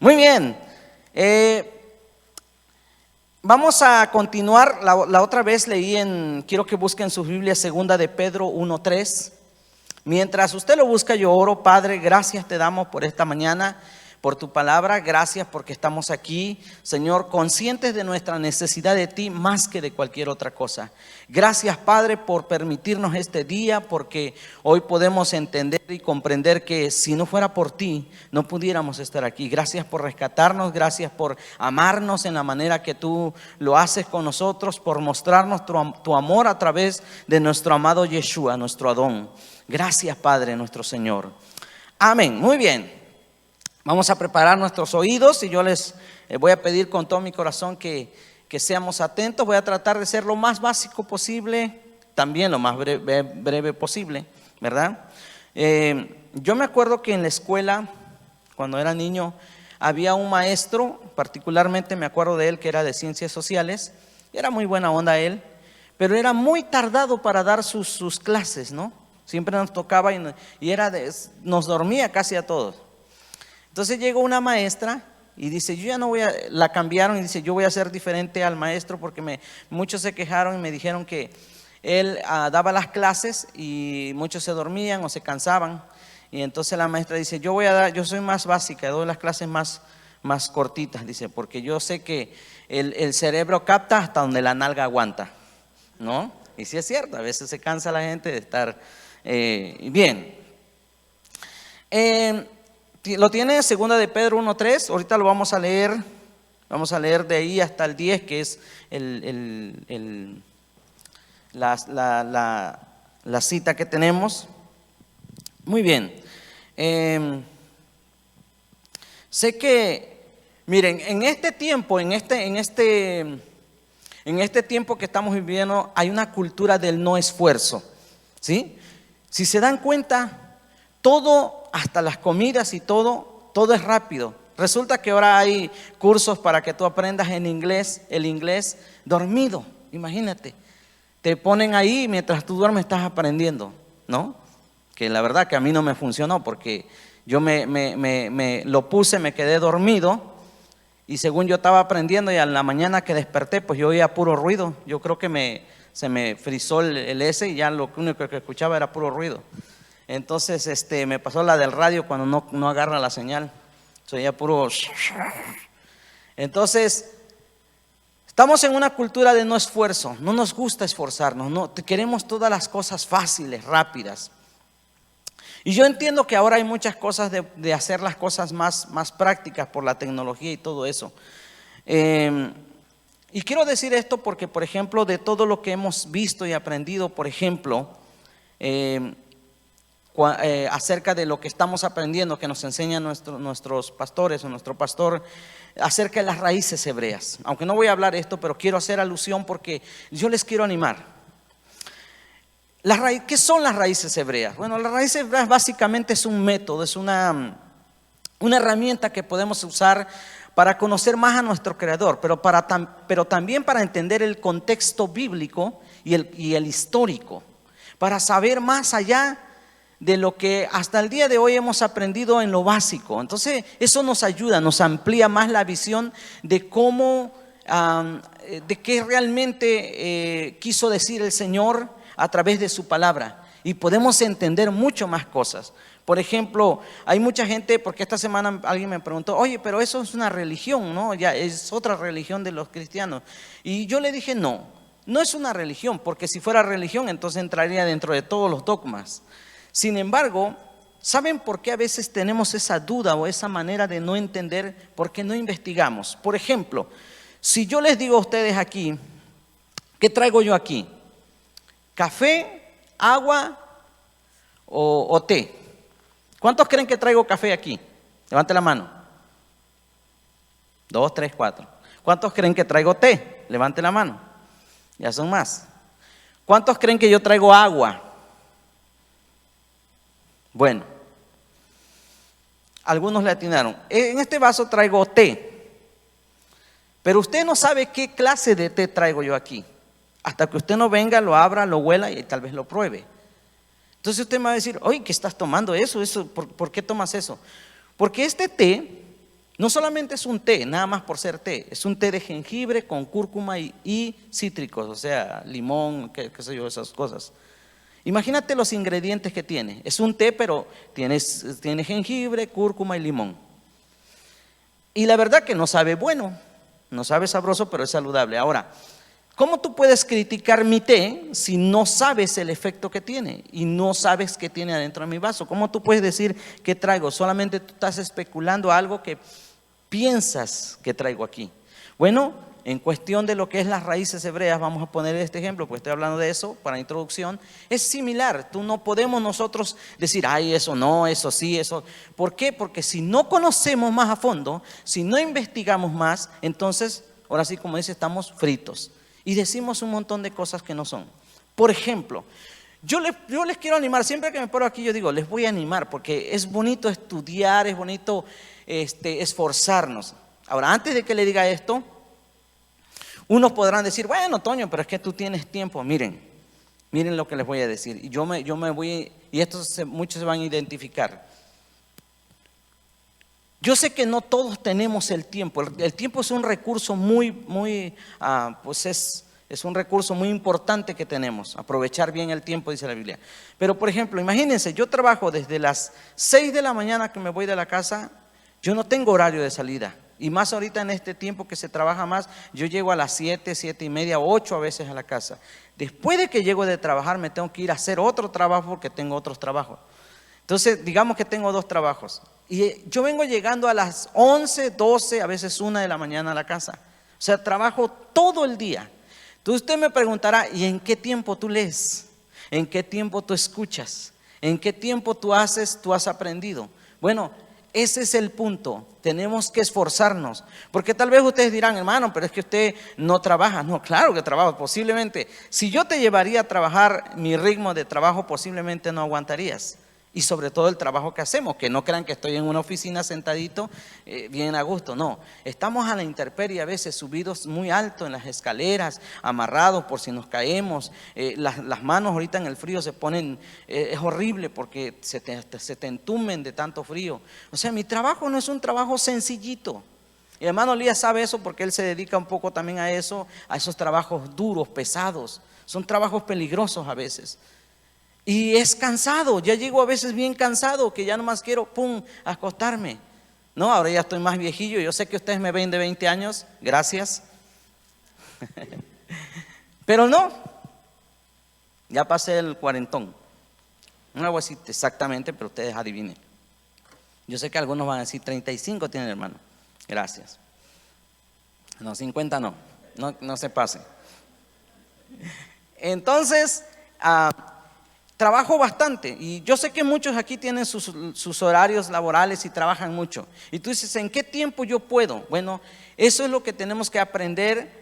Muy bien. Vamos a continuar. La otra vez leí quiero que busquen sus Biblias, segunda de Pedro 1:3. Mientras usted lo busca, yo oro. Padre, gracias te damos por esta mañana, por tu palabra. Gracias porque estamos aquí, Señor, conscientes de nuestra necesidad de ti más que de cualquier otra cosa. Gracias, Padre, por permitirnos este día, porque hoy podemos entender y comprender que si no fuera por ti, no pudiéramos estar aquí. Gracias por rescatarnos, gracias por amarnos en la manera que tú lo haces con nosotros, por mostrarnos tu amor a través de nuestro amado Yeshua, nuestro Adón. Gracias, Padre, nuestro Señor. Amén. Muy bien. Vamos a preparar nuestros oídos y yo les voy a pedir con todo mi corazón que seamos atentos. Voy a tratar de ser lo más básico posible, también lo más breve posible, ¿verdad? Yo me acuerdo que en la escuela, cuando era niño, había un maestro, particularmente me acuerdo de él, que era de ciencias sociales. Era muy buena onda él, pero era muy tardado para dar sus clases, ¿no? Siempre nos tocaba y nos dormía casi a todos. Entonces llegó una maestra y dice, yo ya no voy a, la cambiaron y dice, yo voy a ser diferente al maestro porque muchos se quejaron y me dijeron que él daba las clases y muchos se dormían o se cansaban. Y entonces la maestra dice, yo soy más básica, doy las clases más cortitas, dice, porque yo sé que el cerebro capta hasta donde la nalga aguanta, ¿no? Y sí es cierto, a veces se cansa la gente de estar bien. Lo tiene segunda de Pedro 1:3, ahorita lo vamos a leer de ahí hasta el 10, que es la cita que tenemos. Muy bien. Sé que, miren, en este tiempo, en este tiempo que estamos viviendo, hay una cultura del no esfuerzo, ¿sí? Si se dan cuenta, todo, hasta las comidas y todo es rápido. Resulta que ahora hay cursos para que tú aprendas el inglés dormido. Imagínate, te ponen ahí mientras tú duermes, estás aprendiendo, ¿no? Que la verdad que a mí no me funcionó porque yo me lo puse, me quedé dormido y según yo estaba aprendiendo y a la mañana que desperté, pues yo oía puro ruido. Yo creo que se me frizó el S y ya lo único que escuchaba era puro ruido. Entonces me pasó la del radio cuando no agarra la señal, se oía puro. Entonces estamos en una cultura de no esfuerzo, no nos gusta esforzarnos, no, queremos todas las cosas fáciles, rápidas. Y yo entiendo que ahora hay muchas cosas de hacer las cosas más prácticas por la tecnología y todo eso. Y quiero decir esto porque, por ejemplo, de todo lo que hemos visto y aprendido, por ejemplo, acerca de lo que estamos aprendiendo, que nos enseñan nuestros pastores o nuestro pastor, acerca de las raíces hebreas. Aunque no voy a hablar de esto, pero quiero hacer alusión porque yo les quiero animar. ¿Qué son las raíces hebreas? Bueno, las raíces hebreas básicamente es un método, es una herramienta que podemos usar para conocer más a nuestro Creador, pero también para entender el contexto bíblico y el histórico, para saber más allá de lo que hasta el día de hoy hemos aprendido en lo básico. Entonces eso nos ayuda, nos amplía más la visión de cómo, de qué realmente quiso decir el Señor a través de su palabra, y podemos entender mucho más cosas. Por ejemplo, hay mucha gente, porque esta semana alguien me preguntó, oye, pero eso es una religión, ¿no? Ya es otra religión de los cristianos. Y yo le dije, no es una religión, porque si fuera religión entonces entraría dentro de todos los dogmas. Sin embargo, ¿saben por qué a veces tenemos esa duda o esa manera de no entender? Porque no investigamos. Por ejemplo, si yo les digo a ustedes aquí, ¿qué traigo yo aquí? ¿Café, agua o té? ¿Cuántos creen que traigo café aquí? Levante la mano. 2, 3, 4. ¿Cuántos creen que traigo té? Levante la mano. Ya son más. ¿Cuántos creen que yo traigo agua? Bueno, algunos le atinaron. En este vaso traigo té, pero usted no sabe qué clase de té traigo yo aquí, hasta que usted no venga, lo abra, lo huela y tal vez lo pruebe. Entonces usted me va a decir, oye, ¿qué estás tomando eso? ¿Por qué tomas eso? Porque este té No solamente es un té, nada más por ser té, es un té de jengibre con cúrcuma y cítricos, o sea, limón, qué sé yo, esas cosas. Imagínate los ingredientes que tiene. Es un té, pero tiene jengibre, cúrcuma y limón. Y la verdad que no sabe bueno, no sabe sabroso, pero es saludable. Ahora, ¿cómo tú puedes criticar mi té si no sabes el efecto que tiene y no sabes qué tiene adentro de mi vaso? ¿Cómo tú puedes decir qué traigo? Solamente tú estás especulando algo que piensas que traigo aquí. Bueno, en cuestión de lo que es las raíces hebreas, vamos a poner este ejemplo, porque estoy hablando de eso para introducción, es similar. No podemos nosotros decir, ay, eso no, eso sí, eso. ¿Por qué? Porque si no conocemos más a fondo, si no investigamos más, entonces, ahora sí, como dice, estamos fritos. Y decimos un montón de cosas que no son. Por ejemplo, yo les quiero animar, siempre que me paro aquí yo digo, les voy a animar, porque es bonito estudiar, es bonito esforzarnos. Ahora, antes de que le diga esto, unos podrán decir, bueno, Toño, pero es que tú tienes tiempo. Miren lo que les voy a decir. Y yo me voy, y muchos se van a identificar. Yo sé que no todos tenemos el tiempo. El tiempo es un recurso pues es un recurso muy importante que tenemos. Aprovechar bien el tiempo, dice la Biblia. Pero, por ejemplo, imagínense, yo trabajo desde las 6 de la mañana que me voy de la casa. Yo no tengo horario de salida. Y más ahorita en este tiempo que se trabaja más, yo llego a las 7, 7 y media, 8 a veces a la casa. Después de que llego de trabajar, me tengo que ir a hacer otro trabajo porque tengo otros trabajos. Entonces, digamos que tengo 2 trabajos. Y yo vengo llegando a las 11, 12, a veces 1 de la mañana a la casa. O sea, trabajo todo el día. Entonces usted me preguntará, ¿y en qué tiempo tú lees? ¿En qué tiempo tú escuchas? ¿En qué tiempo tú has aprendido? Bueno, ese es el punto. Tenemos que esforzarnos. Porque tal vez ustedes dirán, hermano, pero es que usted no trabaja. No, claro que trabajo. Posiblemente, si yo te llevaría a trabajar mi ritmo de trabajo, posiblemente no aguantarías. Y sobre todo el trabajo que hacemos, que no crean que estoy en una oficina sentadito bien a gusto, no. Estamos a la intemperie a veces, subidos muy alto en las escaleras, amarrados por si nos caemos. Las manos ahorita en el frío se ponen, es horrible porque se te entumen de tanto frío. O sea, mi trabajo no es un trabajo sencillito. Y el hermano Elías sabe eso porque él se dedica un poco también a eso, a esos trabajos duros, pesados. Son trabajos peligrosos a veces. Y es cansado, ya llego a veces bien cansado, que ya nomás quiero, acostarme. No, ahora ya estoy más viejillo, yo sé que ustedes me ven de 20 años, gracias. Pero no, ya pasé el cuarentón. No voy a decir exactamente, pero ustedes adivinen. Yo sé que algunos van a decir 35 tienen, hermano, gracias. No, 50 no se pasen. Entonces, trabajo bastante y yo sé que muchos aquí tienen sus horarios laborales y trabajan mucho. Y tú dices, ¿en qué tiempo yo puedo? Bueno, eso es lo que tenemos que aprender,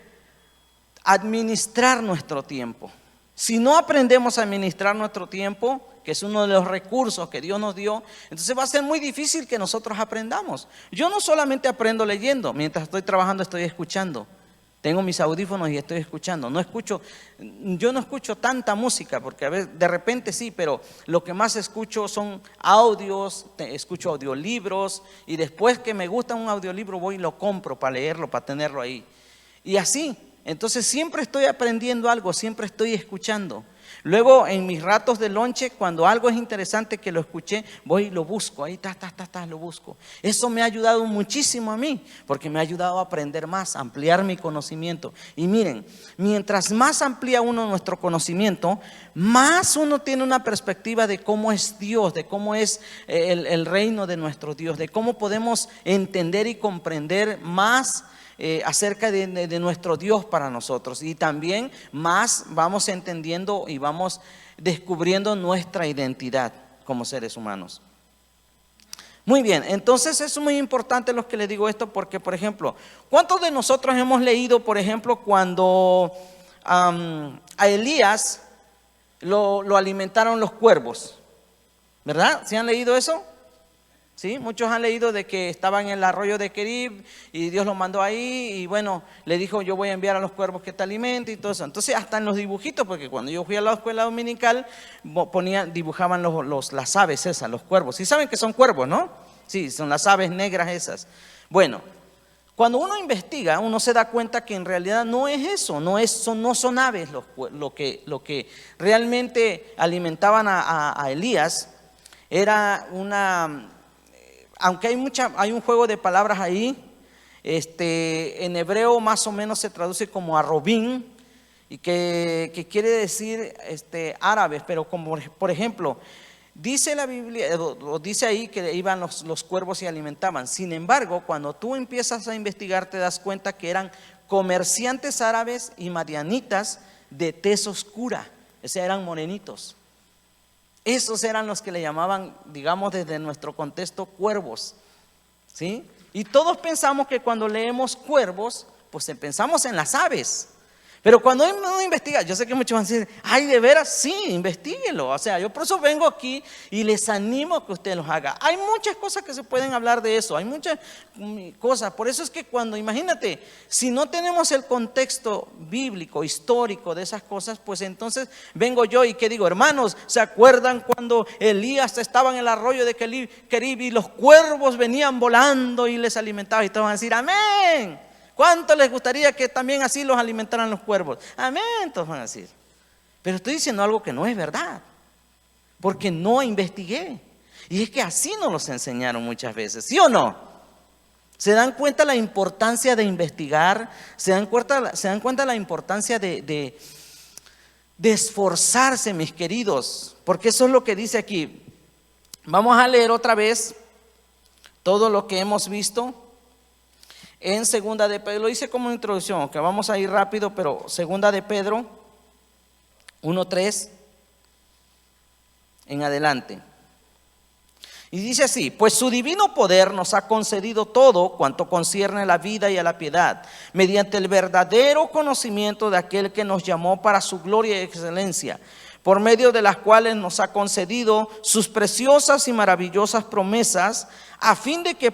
administrar nuestro tiempo. Si no aprendemos a administrar nuestro tiempo, que es uno de los recursos que Dios nos dio, entonces va a ser muy difícil que nosotros aprendamos. Yo no solamente aprendo leyendo, mientras estoy trabajando estoy escuchando. Tengo mis audífonos y estoy escuchando. Yo no escucho tanta música, porque a veces, de repente sí, pero lo que más escucho son audios, escucho audiolibros, y después que me gusta un audiolibro voy y lo compro para leerlo, para tenerlo ahí. Y así, entonces siempre estoy aprendiendo algo, siempre estoy escuchando. Luego en mis ratos de lonche, cuando algo es interesante que lo escuché, voy y lo busco, ahí lo busco. Eso me ha ayudado muchísimo a mí, porque me ha ayudado a aprender más, a ampliar mi conocimiento. Y miren, mientras más amplía uno nuestro conocimiento, más uno tiene una perspectiva de cómo es Dios, de cómo es el reino de nuestro Dios, de cómo podemos entender y comprender más acerca de nuestro Dios para nosotros, y también más vamos entendiendo y vamos descubriendo nuestra identidad como seres humanos. Muy bien, entonces es muy importante lo que les digo esto, porque por ejemplo, ¿cuántos de nosotros hemos leído, por ejemplo, cuando a Elías lo alimentaron los cuervos? ¿Verdad? ¿Sí han leído eso? ¿Sí? Muchos han leído de que estaba en el arroyo de Querib y Dios lo mandó ahí y bueno, le dijo, yo voy a enviar a los cuervos que te alimenten y todo eso. Entonces hasta en los dibujitos, porque cuando yo fui a la escuela dominical dibujaban las aves esas, los cuervos. ¿Sí saben que son cuervos, no? Sí, son las aves negras esas. Bueno, cuando uno investiga, uno se da cuenta que en realidad no es eso, no son aves lo que realmente alimentaban a Elías. Era aunque hay un juego de palabras ahí, en hebreo más o menos se traduce como arrobín, y que quiere decir árabes, pero como por ejemplo, dice la Biblia, o dice ahí que iban los cuervos y alimentaban. Sin embargo, cuando tú empiezas a investigar, te das cuenta que eran comerciantes árabes y madianitas de tez oscura, o sea, eran morenitos. Esos eran los que le llamaban, digamos, desde nuestro contexto, cuervos, ¿sí? Y todos pensamos que cuando leemos cuervos, pues pensamos en las aves. Pero cuando uno investiga, yo sé que muchos van a decir, ay, de veras, sí, investiguenlo. O sea, yo por eso vengo aquí y les animo a que usted los haga. Hay muchas cosas que se pueden hablar de eso, hay muchas cosas. Por eso es que cuando, imagínate, si no tenemos el contexto bíblico, histórico de esas cosas, pues entonces vengo yo y que digo, hermanos, ¿se acuerdan cuando Elías estaba en el arroyo de Querib y los cuervos venían volando y les alimentaban? Y todos van a decir, amén. ¿Cuánto les gustaría que también así los alimentaran los cuervos? Amén, todos van a decir. Pero estoy diciendo algo que no es verdad, porque no investigué. Y es que así nos los enseñaron muchas veces, ¿sí o no? ¿Se dan cuenta la importancia de investigar? ¿Se dan cuenta la importancia de esforzarse, mis queridos? Porque eso es lo que dice aquí. Vamos a leer otra vez todo lo que hemos visto en segunda de Pedro. Lo hice como introducción, que vamos a ir rápido, pero segunda de Pedro 1:3 en adelante. Y dice así: pues su divino poder nos ha concedido todo cuanto concierne a la vida y a la piedad, mediante el verdadero conocimiento de aquel que nos llamó para su gloria y excelencia, por medio de las cuales nos ha concedido sus preciosas y maravillosas promesas, a fin de que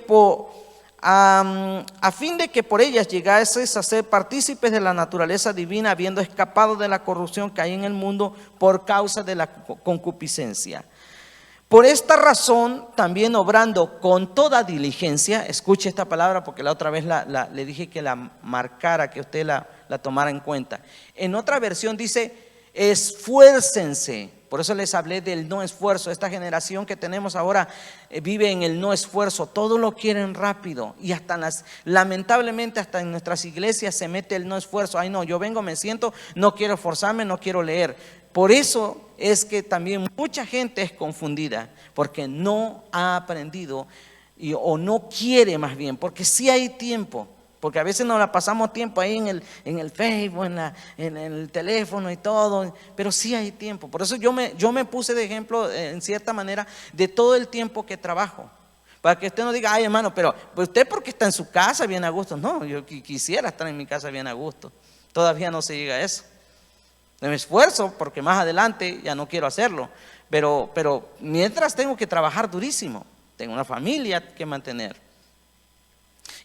por ellas llegases a ser partícipes de la naturaleza divina, habiendo escapado de la corrupción que hay en el mundo por causa de la concupiscencia. Por esta razón, también obrando con toda diligencia, escuche esta palabra porque la otra vez le dije que la marcara, que usted la tomara en cuenta. En otra versión dice, esfuércense. Por eso les hablé del no esfuerzo. Esta generación que tenemos ahora vive en el no esfuerzo. Todo lo quieren rápido. Y lamentablemente hasta en nuestras iglesias se mete el no esfuerzo. Ay no, yo vengo, me siento, no quiero esforzarme, no quiero leer. Por eso es que también mucha gente es confundida, porque no ha aprendido o no quiere, más bien, porque sí hay tiempo. Porque a veces nos la pasamos tiempo ahí en el Facebook, en el teléfono y todo, pero sí hay tiempo. Por eso yo me puse de ejemplo, en cierta manera, de todo el tiempo que trabajo. Para que usted no diga, ay hermano, pero usted porque está en su casa bien a gusto. No, yo quisiera estar en mi casa bien a gusto. Todavía no se llega a eso. Me esfuerzo porque más adelante ya no quiero hacerlo. Pero mientras tengo que trabajar durísimo. Tengo una familia que mantener.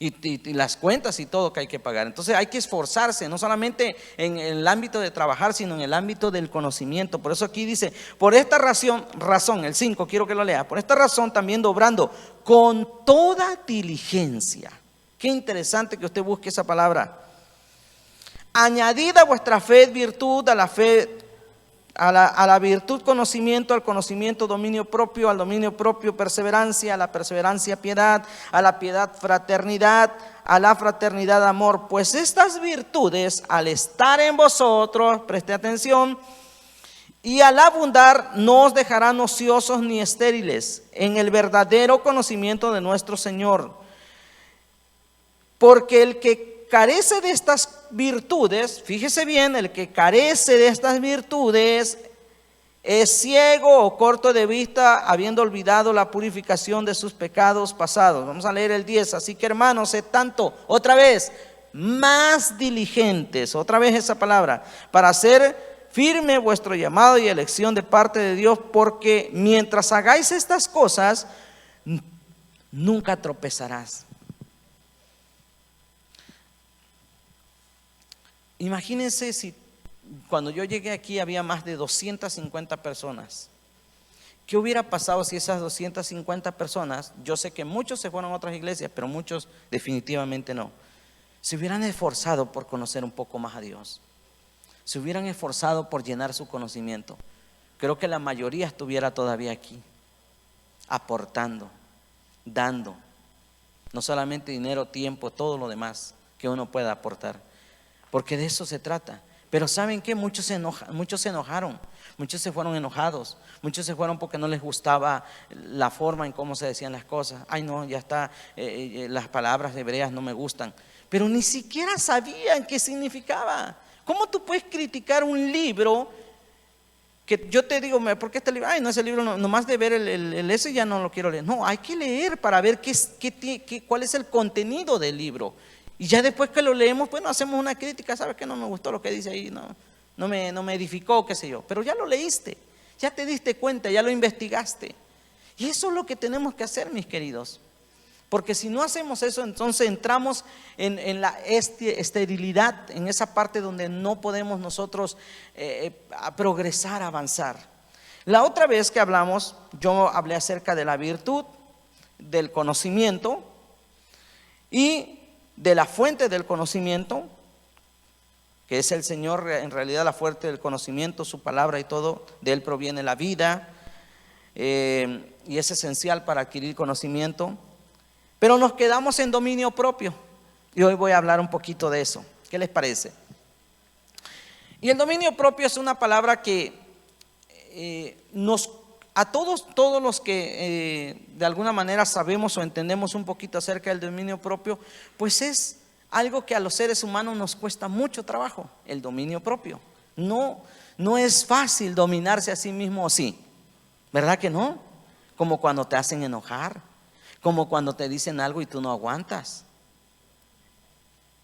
Y las cuentas y todo que hay que pagar. Entonces hay que esforzarse, no solamente en el ámbito de trabajar, sino en el ámbito del conocimiento. Por eso aquí dice, por esta razón, el 5, quiero que lo lea. Por esta razón también obrando con toda diligencia. Qué interesante que usted busque esa palabra. Añadida a vuestra fe virtud, a la fe a la virtud conocimiento, al conocimiento dominio propio, al dominio propio perseverancia, a la perseverancia piedad, a la piedad fraternidad, a la fraternidad amor. Pues estas virtudes, al estar en vosotros, preste atención, y al abundar no os dejarán ociosos ni estériles en el verdadero conocimiento de nuestro Señor. Porque el que carece de estas virtudes, fíjese bien, el que carece de estas virtudes es ciego o corto de vista, habiendo olvidado la purificación de sus pecados pasados. Vamos a leer el 10. Así que hermanos, sed tanto, otra vez, más diligentes, otra vez esa palabra, para hacer firme vuestro llamado y elección de parte de Dios, porque mientras hagáis estas cosas, nunca tropezarás. Imagínense si cuando yo llegué aquí había más de 250 personas ¿Qué hubiera pasado si esas 250 personas, yo sé que muchos se fueron a otras iglesias, pero muchos definitivamente no, se hubieran esforzado por conocer un poco más a Dios? Se hubieran esforzado por llenar su conocimiento. Creo que la mayoría estuviera todavía aquí, aportando, dando, no solamente dinero, tiempo, todo lo demás que uno pueda aportar, porque de eso se trata. Pero ¿saben qué? Muchos se enojaron, muchos se fueron enojados, muchos se fueron porque no les gustaba la forma en cómo se decían las cosas. Ay no, ya está, las palabras hebreas no me gustan, pero ni siquiera sabían qué significaba. ¿Cómo tú puedes criticar un libro que yo te digo, ¿por qué este libro? Ay no, ese libro nomás de ver el ese ya no lo quiero leer. No, hay que leer para ver cuál es el contenido del libro. Y ya después que lo leemos, bueno, hacemos una crítica. ¿Sabes qué? No me gustó lo que dice ahí, no me edificó, qué sé yo. Pero ya lo leíste, ya te diste cuenta, ya lo investigaste. Y eso es lo que tenemos que hacer, mis queridos. Porque si no hacemos eso, entonces entramos en la esterilidad, en esa parte donde no podemos nosotros progresar, avanzar. La otra vez que hablamos, yo hablé acerca de la virtud, del conocimiento y de la fuente del conocimiento, que es el Señor, en realidad la fuente del conocimiento, su palabra y todo, de Él proviene la vida, y es esencial para adquirir conocimiento. Pero nos quedamos en dominio propio, y hoy voy a hablar un poquito de eso. ¿Qué les parece? Y el dominio propio es una palabra que a todos los que de alguna manera sabemos o entendemos un poquito acerca del dominio propio, pues es algo que a los seres humanos nos cuesta mucho trabajo, el dominio propio. No es fácil dominarse a sí mismo, ¿o sí? ¿Verdad que no? Como cuando te hacen enojar, como cuando te dicen algo y tú no aguantas.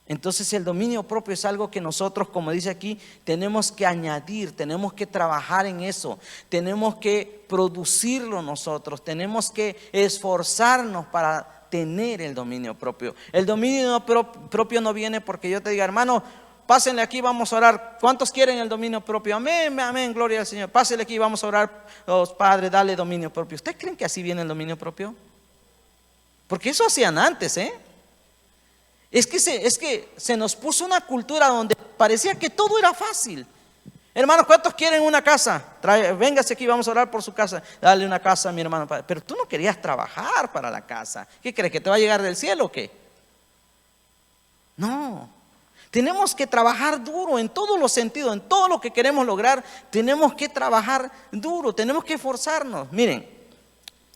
Entonces el dominio propio es algo que nosotros, como dice aquí, tenemos que añadir, tenemos que trabajar en eso, tenemos que producirlo nosotros, tenemos que esforzarnos para tener el dominio propio. El dominio propio no viene porque yo te diga, hermano, pásenle aquí, vamos a orar. ¿Cuántos quieren el dominio propio? Amén, amén, gloria al Señor. Pásenle aquí, vamos a orar. Los padres, dale dominio propio. ¿Ustedes creen que así viene el dominio propio? Porque eso hacían antes, Es que se nos puso una cultura donde parecía que todo era fácil. Hermanos, ¿cuántos quieren una casa? Véngase aquí, vamos a orar por su casa. Dale una casa a mi hermano. Pero tú no querías trabajar para la casa. ¿Qué crees? ¿Que te va a llegar del cielo o qué? No. Tenemos que trabajar duro en todos los sentidos, en todo lo que queremos lograr. Tenemos que trabajar duro, tenemos que esforzarnos. Miren,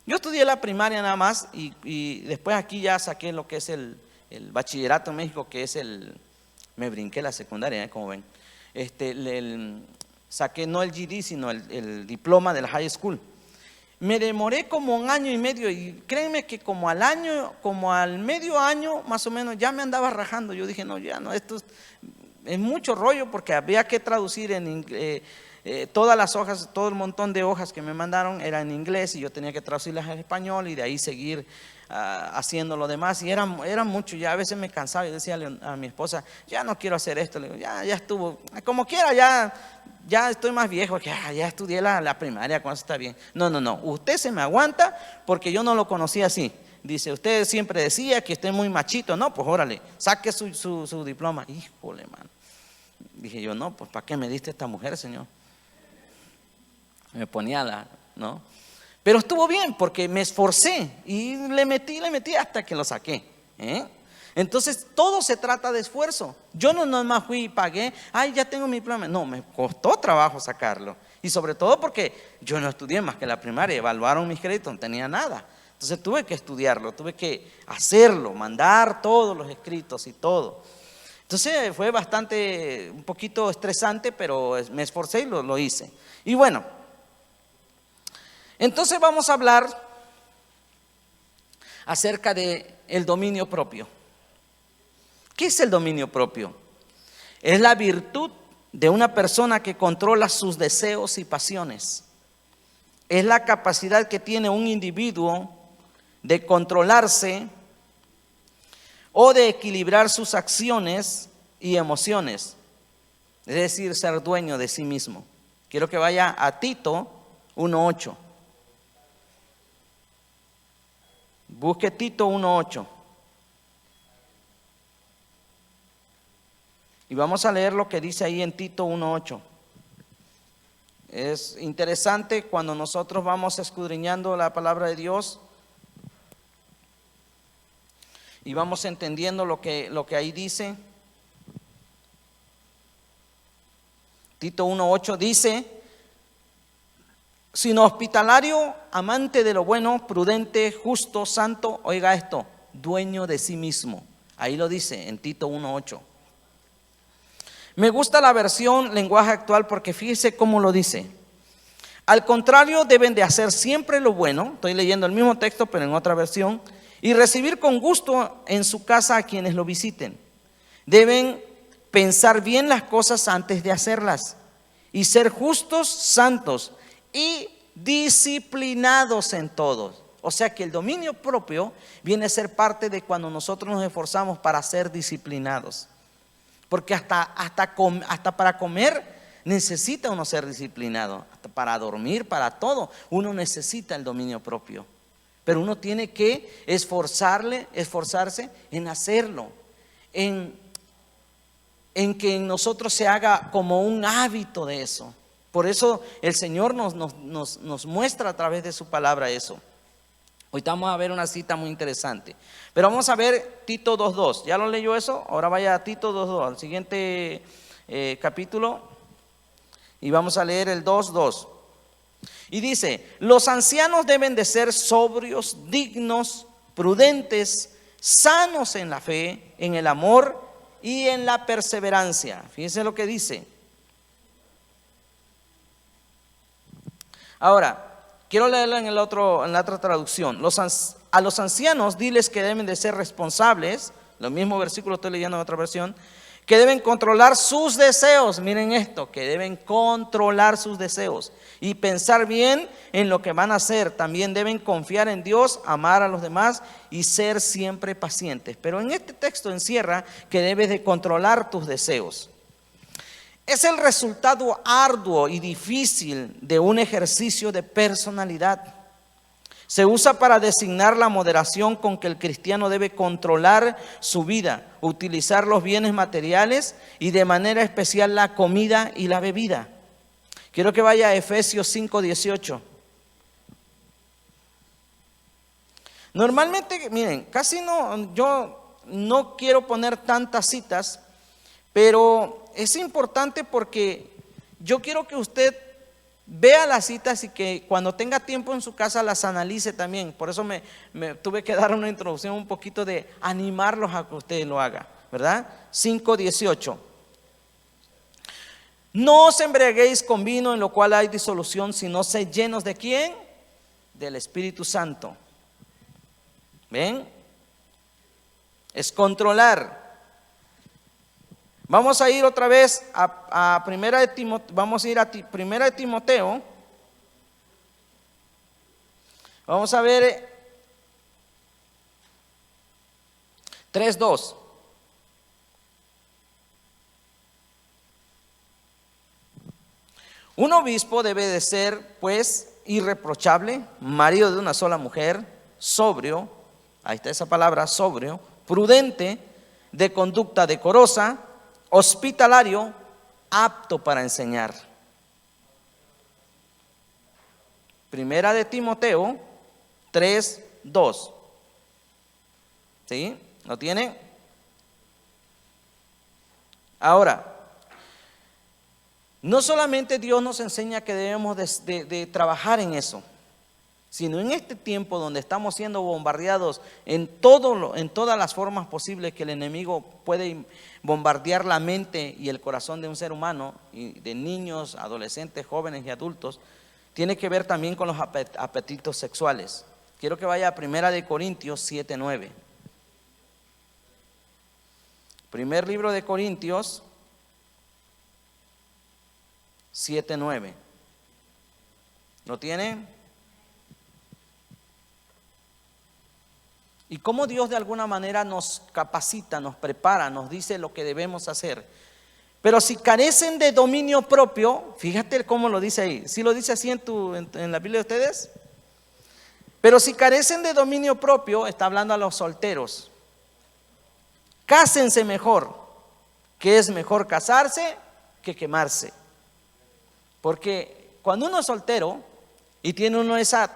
yo estudié la primaria nada más y después aquí ya saqué lo que es el bachillerato en México, que es me brinqué la secundaria, como ven. Saqué no el GD, sino el diploma de la high school. Me demoré como 1 año y medio y créanme que como al medio año más o menos ya me andaba rajando. Yo dije, no, ya no, esto es mucho rollo porque había que traducir en inglés. Todas las hojas, todo el montón de hojas que me mandaron era en inglés y yo tenía que traducirlas al español y de ahí seguir haciendo lo demás. Y era mucho, ya a veces me cansaba y decía a mi esposa, ya no quiero hacer esto. Le digo, ya estuvo, como quiera, ya estoy más viejo, que ya estudié la primaria, con eso está bien. No, usted se me aguanta porque yo no lo conocía así. Dice, usted siempre decía que usted es muy machito. No, pues órale, saque su diploma. Híjole, mano. Dije yo, no, pues ¿para qué me diste esta mujer, Señor? Me ponía ¿no? Pero estuvo bien porque me esforcé y le metí hasta que lo saqué. Entonces todo se trata de esfuerzo. Yo no nomás fui y pagué, ay, ya tengo mi diploma. No, me costó trabajo sacarlo. Y sobre todo porque yo no estudié más que la primaria, evaluaron mis créditos, no tenía nada. Entonces tuve que estudiarlo, tuve que hacerlo, mandar todos los escritos y todo. Entonces fue un poquito estresante, pero me esforcé y lo hice. Y bueno, entonces vamos a hablar acerca de el dominio propio. ¿Qué es el dominio propio? Es la virtud de una persona que controla sus deseos y pasiones. Es la capacidad que tiene un individuo de controlarse o de equilibrar sus acciones y emociones. Es decir, ser dueño de sí mismo. Quiero que vaya a Tito 1:8. Busque Tito 1:8. Y vamos a leer lo que dice ahí en Tito 1:8. Es interesante cuando nosotros vamos escudriñando la palabra de Dios y vamos entendiendo lo que ahí dice. Tito 1:8 dice: sino hospitalario, amante de lo bueno, prudente, justo, santo, oiga esto, dueño de sí mismo. Ahí lo dice en Tito 1:8. Me gusta la versión lenguaje actual porque fíjese cómo lo dice. Al contrario, deben de hacer siempre lo bueno. Estoy leyendo el mismo texto pero en otra versión. Y recibir con gusto en su casa a quienes lo visiten. Deben pensar bien las cosas antes de hacerlas. Y ser justos, santos y disciplinados en todos. O sea que el dominio propio viene a ser parte de cuando nosotros nos esforzamos para ser disciplinados. Porque hasta para comer necesita uno ser disciplinado. Hasta para dormir, para todo, uno necesita el dominio propio. Pero uno tiene que esforzarse en hacerlo. En que en nosotros se haga como un hábito de eso. Por eso el Señor nos muestra a través de su palabra eso. Hoy vamos a ver una cita muy interesante. Pero vamos a ver Tito 2:2. ¿Ya lo leyó eso? Ahora vaya a Tito 2:2, al siguiente capítulo. Y vamos a leer el 2:2. Y dice: los ancianos deben de ser sobrios, dignos, prudentes, sanos en la fe, en el amor y en la perseverancia. Fíjense lo que dice. Ahora, quiero leerlo en la otra traducción. A los ancianos diles que deben de ser responsables. Lo mismo versículo estoy leyendo en otra versión. Que deben controlar sus deseos. Miren esto, que deben controlar sus deseos y pensar bien en lo que van a hacer. También deben confiar en Dios, amar a los demás y ser siempre pacientes. Pero en este texto encierra que debes de controlar tus deseos. Es el resultado arduo y difícil de un ejercicio de personalidad. Se usa para designar la moderación con que el cristiano debe controlar su vida, utilizar los bienes materiales y de manera especial la comida y la bebida. Quiero que vaya a Efesios 5:18. Normalmente, miren, yo no quiero poner tantas citas, pero es importante porque yo quiero que usted vea las citas y que cuando tenga tiempo en su casa las analice también. Por eso me tuve que dar una introducción un poquito de animarlos a que usted lo haga, ¿verdad? 5:18. No os embriaguéis con vino en lo cual hay disolución, sino sed llenos ¿de quién? Del Espíritu Santo. ¿Ven? Es controlar. Vamos a ir otra vez a Primera de Timoteo. Vamos a ir a Primera de Timoteo. Vamos a ver 3:2. Un obispo debe de ser, pues, irreprochable, marido de una sola mujer, sobrio, ahí está esa palabra, sobrio, prudente, de conducta decorosa, hospitalario, apto para enseñar. Primera de Timoteo 3:2. ¿Sí? ¿Lo tiene? Ahora, no solamente Dios nos enseña que debemos de trabajar en eso, sino en este tiempo donde estamos siendo bombardeados en todas las formas posibles que el enemigo puede bombardear la mente y el corazón de un ser humano, y de niños, adolescentes, jóvenes y adultos, tiene que ver también con los apetitos sexuales. Quiero que vaya a Primera de Corintios 7:9. Primer libro de Corintios 7:9. ¿Lo tiene? Y cómo Dios de alguna manera nos capacita, nos prepara, nos dice lo que debemos hacer. Pero si carecen de dominio propio, fíjate cómo lo dice ahí. ¿Sí lo dice así en la Biblia de ustedes? Pero si carecen de dominio propio, está hablando a los solteros, cásense mejor, que es mejor casarse que quemarse. Porque cuando uno es soltero y tiene uno esa,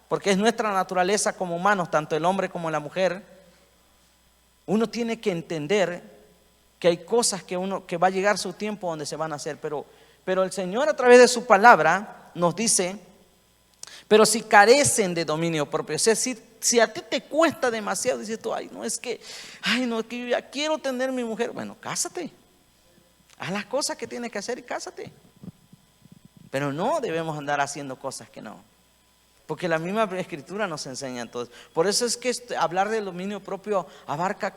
porque es nuestra naturaleza como humanos, tanto el hombre como la mujer, uno tiene que entender que hay cosas que va a llegar su tiempo donde se van a hacer, pero el Señor a través de su palabra nos dice, pero si carecen de dominio propio, o sea, si a ti te cuesta demasiado, dices tú, ay, no, es que yo ya quiero tener mi mujer, bueno, cásate, haz las cosas que tienes que hacer y cásate, pero no debemos andar haciendo cosas que no, porque la misma Escritura nos enseña entonces. Por eso es que hablar del dominio propio abarca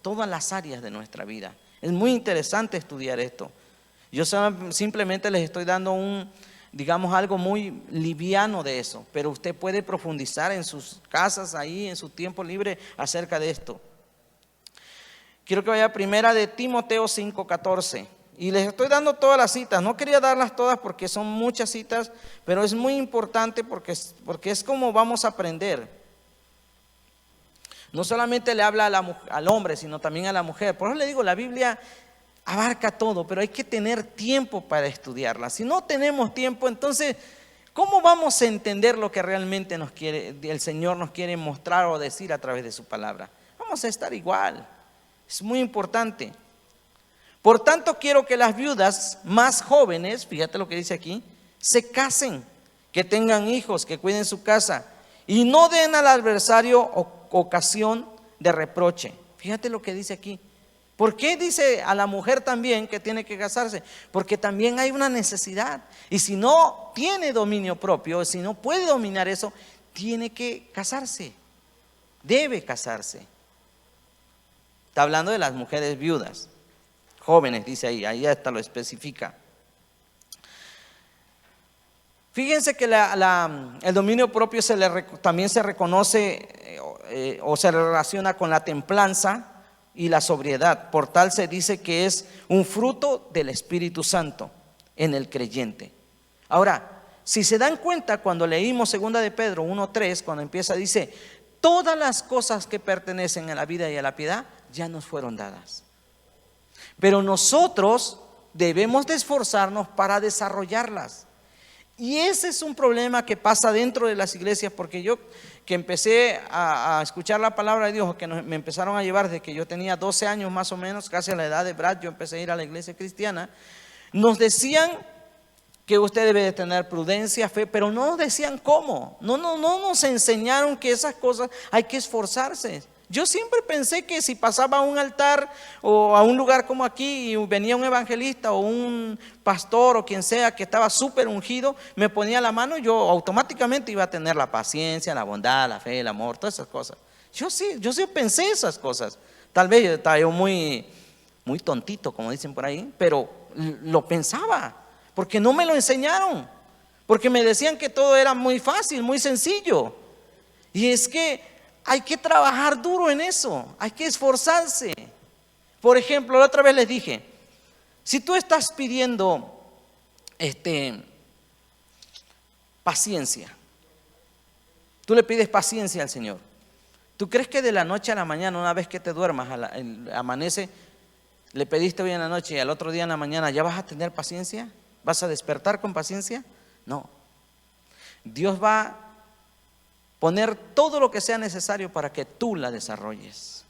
todas las áreas de nuestra vida. Es muy interesante estudiar esto. Yo simplemente les estoy dando digamos algo muy liviano de eso, pero usted puede profundizar en sus casas, ahí en su tiempo libre acerca de esto. Quiero que vaya a primera de Timoteo 5:14 y les estoy dando todas las citas. No quería darlas todas porque son muchas citas, pero es muy importante porque es como vamos a aprender. No solamente le habla al hombre, sino también a la mujer. Por eso le digo, la Biblia abarca todo, pero hay que tener tiempo para estudiarla. Si no tenemos tiempo, entonces, ¿cómo vamos a entender lo que realmente el Señor nos quiere mostrar o decir a través de su palabra? Vamos a estar igual. Es muy importante. Por tanto, quiero que las viudas más jóvenes, fíjate lo que dice aquí, se casen, que tengan hijos, que cuiden su casa y no den al adversario ocasión de reproche. Fíjate lo que dice aquí. ¿Por qué dice a la mujer también que tiene que casarse? Porque también hay una necesidad. Y si no tiene dominio propio, si no puede dominar eso, tiene que casarse. Debe casarse. Está hablando de las mujeres viudas, jóvenes, dice ahí hasta lo especifica. Fíjense que el dominio propio también se reconoce o se relaciona con la templanza y la sobriedad. Por tal se dice que es un fruto del Espíritu Santo en el creyente. Ahora, si se dan cuenta, cuando leímos 2 de Pedro 1:3, cuando empieza, dice, todas las cosas que pertenecen a la vida y a la piedad ya nos fueron dadas. Pero nosotros debemos de esforzarnos para desarrollarlas. Y ese es un problema que pasa dentro de las iglesias, porque yo que empecé a escuchar la palabra de Dios, que me empezaron a llevar desde que yo tenía 12 años más o menos, casi a la edad de Brad, yo empecé a ir a la iglesia cristiana, nos decían que usted debe de tener prudencia, fe, pero no decían cómo, no nos enseñaron que esas cosas hay que esforzarse. Yo siempre pensé que si pasaba a un altar o a un lugar como aquí y venía un evangelista o un pastor o quien sea que estaba súper ungido, me ponía la mano y yo automáticamente iba a tener la paciencia, la bondad, la fe, el amor, todas esas cosas. Yo sí pensé esas cosas. Tal vez yo estaba muy tontito, como dicen por ahí, pero lo pensaba, porque no me lo enseñaron, porque me decían que todo era muy fácil, muy sencillo. Y es que hay que trabajar duro en eso, hay que esforzarse. Por ejemplo, la otra vez les dije, si tú estás pidiendo paciencia, tú le pides paciencia al Señor, ¿tú crees que de la noche a la mañana, una vez que te duermas, amanece, le pediste hoy en la noche y al otro día en la mañana ya vas a tener paciencia? ¿Vas a despertar con paciencia? No. Dios va a poner todo lo que sea necesario para que tú la desarrolles.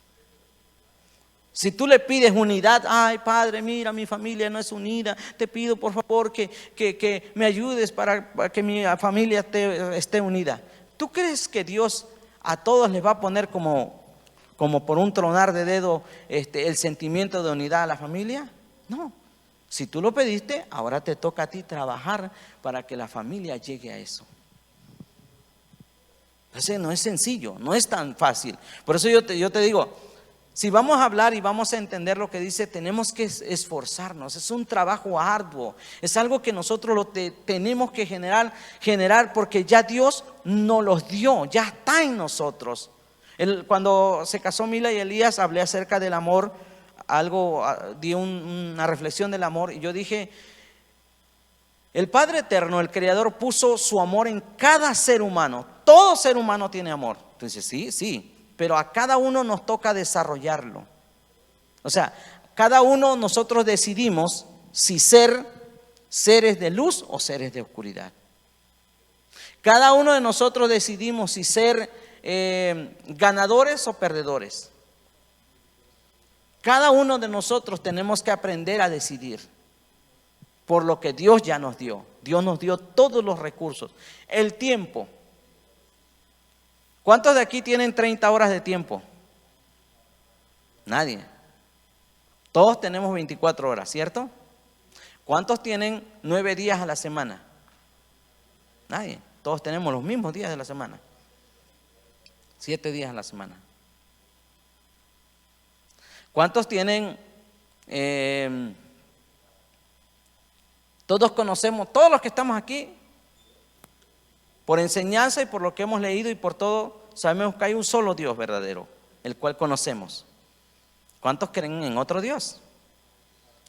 Si tú le pides unidad, ay Padre, mira, mi familia no es unida, te pido por favor que me ayudes para que mi familia esté unida. ¿Tú crees que Dios a todos les va a poner como por un tronar de dedo el sentimiento de unidad a la familia? No. Si tú lo pediste, ahora te toca a ti trabajar para que la familia llegue a eso. Entonces no es sencillo, no es tan fácil. Por eso yo te digo, si vamos a hablar y vamos a entender lo que dice, tenemos que esforzarnos. Es un trabajo arduo, es algo que nosotros tenemos que generar porque ya Dios nos los dio, ya está en nosotros. Cuando se casó Mila y Elías, hablé acerca del amor, di una reflexión del amor y yo dije, El Padre Eterno, el Creador, puso su amor en cada ser humano. Todo ser humano tiene amor. Entonces, sí, sí, pero a cada uno nos toca desarrollarlo. O sea, cada uno nosotros decidimos si ser seres de luz o seres de oscuridad. Cada uno de nosotros decidimos si ser ganadores o perdedores. Cada uno de nosotros tenemos que aprender a decidir por lo que Dios ya nos dio. Dios nos dio todos los recursos. El tiempo. ¿Cuántos de aquí tienen 30 horas de tiempo? Nadie. Todos tenemos 24 horas, ¿cierto? ¿Cuántos tienen 9 días a la semana? Nadie. Todos tenemos los mismos días de la semana. 7 días a la semana. ¿Cuántos tienen? Todos conocemos, todos los que estamos aquí, por enseñanza y por lo que hemos leído y por todo, sabemos que hay un solo Dios verdadero, el cual conocemos. ¿Cuántos creen en otro Dios?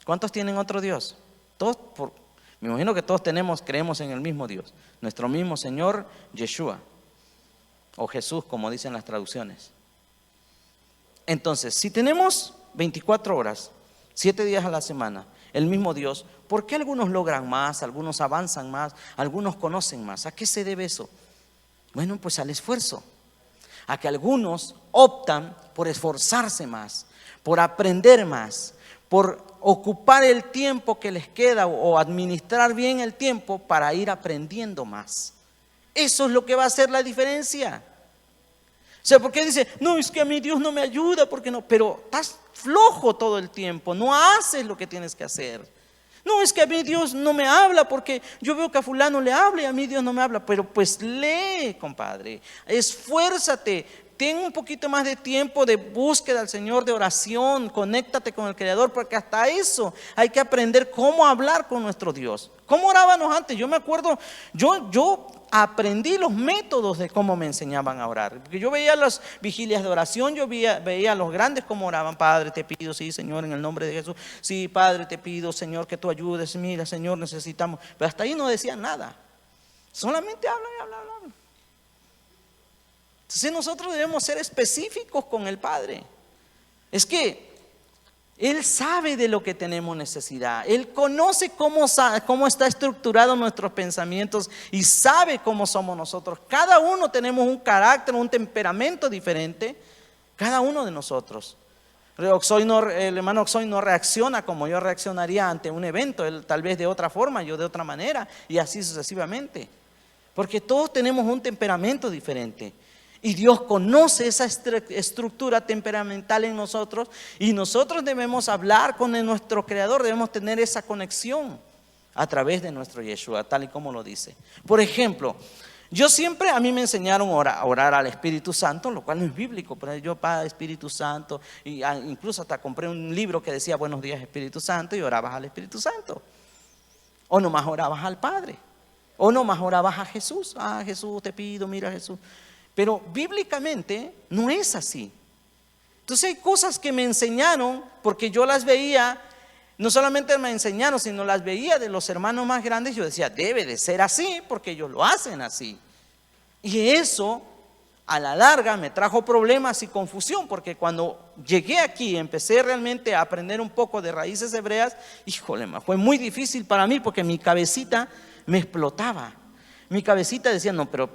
¿Cuántos tienen otro Dios? Todos, me imagino que todos creemos en el mismo Dios, nuestro mismo Señor Yeshua, o Jesús, como dicen las traducciones. Entonces, si tenemos 24 horas, 7 días a la semana, el mismo Dios, ¿por qué algunos logran más, algunos avanzan más, algunos conocen más? ¿A qué se debe eso? Bueno, pues al esfuerzo. A que algunos optan por esforzarse más, por aprender más, por ocupar el tiempo que les queda o administrar bien el tiempo para ir aprendiendo más. Eso es lo que va a hacer la diferencia. O sea, ¿por qué dice, no, es que a mí Dios no me ayuda? ¿Por qué no? Pero estás flojo todo el tiempo, no haces lo que tienes que hacer. No, es que a mí Dios no me habla porque yo veo que a fulano le habla y a mí Dios no me habla. Pero pues lee, compadre, esfuérzate, ten un poquito más de tiempo de búsqueda al Señor, de oración, conéctate con el Creador, porque hasta eso hay que aprender cómo hablar con nuestro Dios. ¿Cómo orábamos antes? Yo me acuerdo, yo aprendí los métodos de cómo me enseñaban a orar. Porque yo veía las vigilias de oración, yo veía a los grandes cómo oraban. Padre, te pido, sí, Señor, en el nombre de Jesús. Sí, Padre, te pido, Señor, que tú ayudes. Mira, Señor, necesitamos. Pero hasta ahí no decían nada. Solamente hablan y hablan. Entonces nosotros debemos ser específicos con el Padre. Es que Él sabe de lo que tenemos necesidad. Él conoce cómo está estructurado nuestros pensamientos y sabe cómo somos nosotros. Cada uno tenemos un carácter, un temperamento diferente. Cada uno de nosotros. El hermano Oxoy no reacciona como yo reaccionaría ante un evento. Él tal vez de otra forma, yo de otra manera. Y así sucesivamente. Porque todos tenemos un temperamento diferente. Y Dios conoce esa estructura temperamental en nosotros y nosotros debemos hablar con nuestro Creador, debemos tener esa conexión a través de nuestro Yeshua, tal y como lo dice. Por ejemplo, a mí me enseñaron a orar al Espíritu Santo, lo cual no es bíblico, pero yo, Padre, Espíritu Santo, y incluso hasta compré un libro que decía buenos días Espíritu Santo y orabas al Espíritu Santo. O nomás orabas al Padre, o nomás orabas a Jesús. Ah, Jesús, te pido, mira Jesús. Pero bíblicamente no es así. Entonces hay cosas que me enseñaron porque yo las veía, no solamente me enseñaron, sino las veía de los hermanos más grandes. Yo decía, debe de ser así porque ellos lo hacen así. Y eso a la larga me trajo problemas y confusión, porque cuando llegué aquí empecé realmente a aprender un poco de raíces hebreas. Híjole, fue muy difícil para mí porque mi cabecita me explotaba. Mi cabecita decía, no, pero,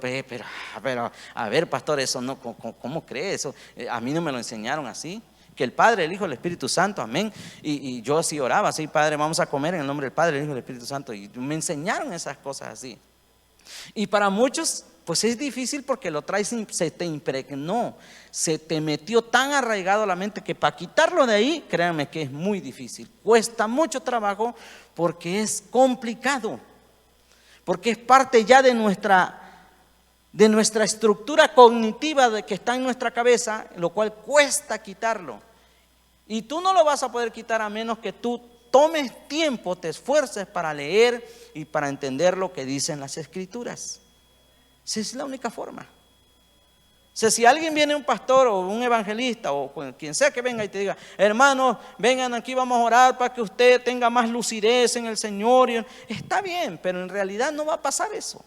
a ver, pastor, eso no, ¿cómo cree eso? A mí no me lo enseñaron así. Que el Padre, el Hijo, el Espíritu Santo, amén. Y yo así oraba, sí, Padre, vamos a comer en el nombre del Padre, el Hijo y el Espíritu Santo. Y me enseñaron esas cosas así. Y para muchos, pues es difícil porque lo traes, se te impregnó, se te metió tan arraigado a la mente que para quitarlo de ahí, créanme que es muy difícil. Cuesta mucho trabajo porque es complicado. Porque es parte ya de nuestra estructura cognitiva que está en nuestra cabeza, lo cual cuesta quitarlo. Y tú no lo vas a poder quitar a menos que tú tomes tiempo, te esfuerces para leer y para entender lo que dicen las Escrituras. Esa es la única forma. sea, si alguien viene, un pastor o un evangelista o quien sea que venga y te diga, hermanos, vengan aquí, vamos a orar para que usted tenga más lucidez en el Señor. Está bien, pero en realidad no va a pasar eso.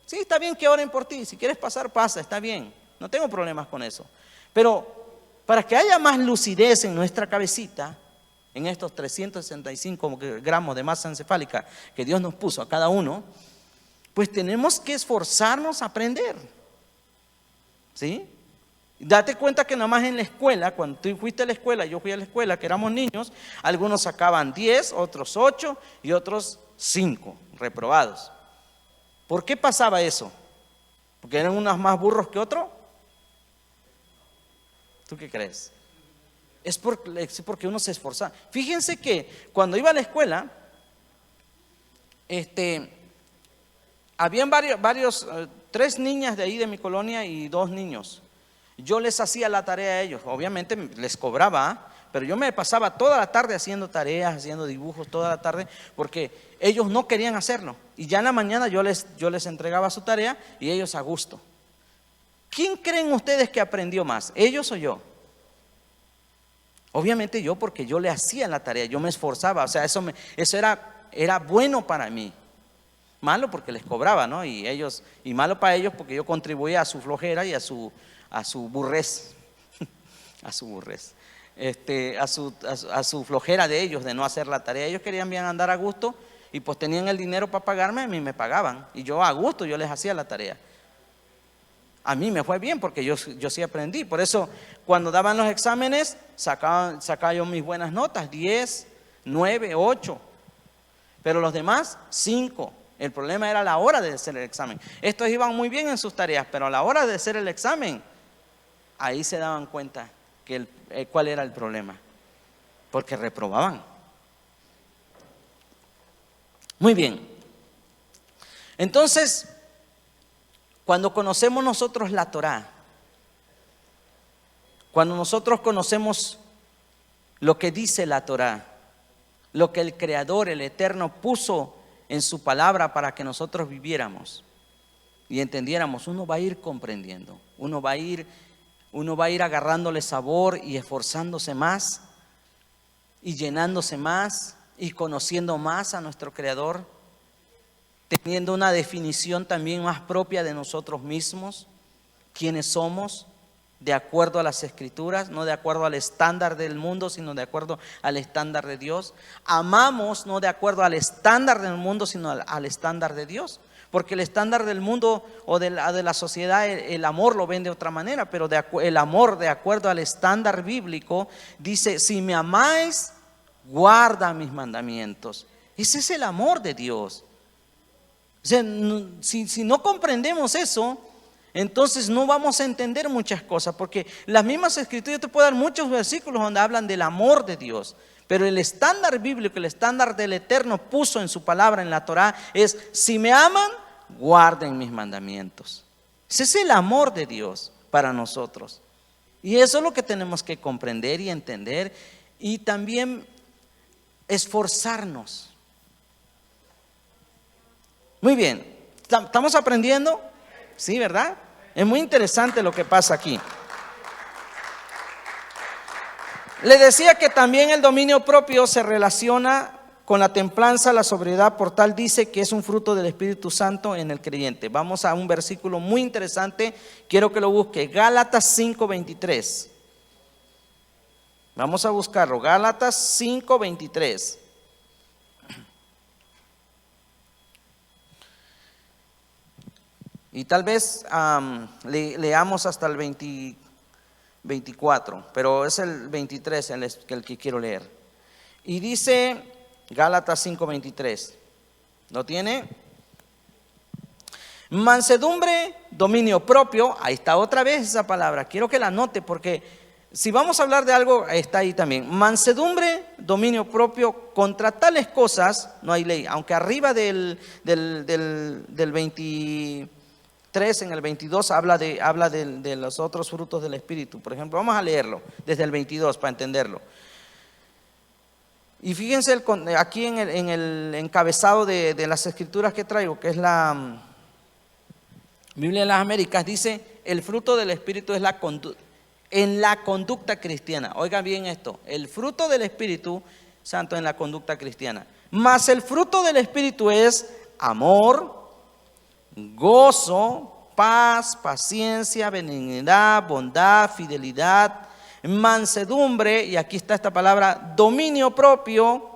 Sí, está bien que oren por ti. Si quieres pasar, pasa, está bien. No tengo problemas con eso. Pero para que haya más lucidez en nuestra cabecita, en estos 365 gramos de masa encefálica que Dios nos puso a cada uno, pues tenemos que esforzarnos a aprender. ¿Sí? Date cuenta que nada más en la escuela, cuando tú fuiste a la escuela, yo fui a la escuela, que éramos niños, algunos sacaban 10, otros 8 y otros 5 reprobados. ¿Por qué pasaba eso? ¿Porque eran unos más burros que otros? ¿Tú qué crees? Es porque uno se esforzaba. Fíjense que cuando iba a la escuela, habían varios 3 niñas de ahí de mi colonia y 2 niños. Yo les hacía la tarea a ellos, obviamente les cobraba, pero yo me pasaba toda la tarde haciendo tareas, haciendo dibujos toda la tarde, porque ellos no querían hacerlo. Y ya en la mañana yo les entregaba su tarea y ellos a gusto. ¿Quién creen ustedes que aprendió más, ellos o yo? Obviamente yo, porque yo le hacía la tarea, yo me esforzaba, o sea, eso era bueno para mí. Malo porque les cobraba, ¿no? Y malo para ellos porque yo contribuía a su flojera y a su burrez, a su flojera de ellos de no hacer la tarea. Ellos querían bien andar a gusto y pues tenían el dinero para pagarme, a mí me pagaban y yo a gusto yo les hacía la tarea. A mí me fue bien porque yo sí aprendí. Por eso cuando daban los exámenes sacaba yo mis buenas notas, 10, 9, 8, pero los demás 5. El problema era la hora de hacer el examen. Estos iban muy bien en sus tareas, pero a la hora de hacer el examen, ahí se daban cuenta que cuál era el problema, porque reprobaban. Muy bien. Entonces, cuando conocemos nosotros la Torá, cuando nosotros conocemos lo que dice la Torá, lo que el Creador, el Eterno, puso en su palabra para que nosotros viviéramos y entendiéramos, uno va a ir comprendiendo, uno va a ir agarrándole sabor y esforzándose más y llenándose más y conociendo más a nuestro Creador, teniendo una definición también más propia de nosotros mismos, quiénes somos, de acuerdo a las Escrituras, no de acuerdo al estándar del mundo, sino de acuerdo al estándar de Dios. Amamos no de acuerdo al estándar del mundo, sino al estándar de Dios. Porque el estándar del mundo o de la sociedad, el amor lo ven de otra manera, pero el amor de acuerdo al estándar bíblico dice, si me amáis, guarda mis mandamientos. Ese es el amor de Dios. O sea, si no comprendemos eso, entonces no vamos a entender muchas cosas, porque las mismas Escrituras, yo te puedo dar muchos versículos donde hablan del amor de Dios, pero el estándar bíblico, el estándar del Eterno puso en su palabra, en la Torá, es: si me aman, guarden mis mandamientos. Ese es el amor de Dios para nosotros, y eso es lo que tenemos que comprender y entender, y también esforzarnos. Muy bien, ¿estamos aprendiendo? Sí, ¿verdad? Es muy interesante lo que pasa aquí. Le decía que también el dominio propio se relaciona con la templanza, la sobriedad, por tal dice que es un fruto del Espíritu Santo en el creyente. Vamos a un versículo muy interesante, quiero que lo busque, Gálatas 5:23. Vamos a buscarlo, Gálatas 5:23. Y tal vez leamos hasta el 24, pero es el 23 el que quiero leer. Y dice Gálatas 5:23, ¿lo tiene? Mansedumbre, dominio propio, ahí está otra vez esa palabra, quiero que la anote porque si vamos a hablar de algo, está ahí también. Mansedumbre, dominio propio, contra tales cosas no hay ley, aunque arriba del 23, en el 22 habla de los otros frutos del Espíritu. Por ejemplo, vamos a leerlo desde el 22 para entenderlo. Y fíjense aquí en el encabezado de las Escrituras que traigo, que es la Biblia de las Américas, dice: el fruto del Espíritu es en la conducta cristiana. Oiga bien esto, el fruto del Espíritu Santo en la conducta cristiana. Mas el fruto del Espíritu es amor, gozo, paz, paciencia, benignidad, bondad, fidelidad, mansedumbre, y aquí está esta palabra, dominio propio.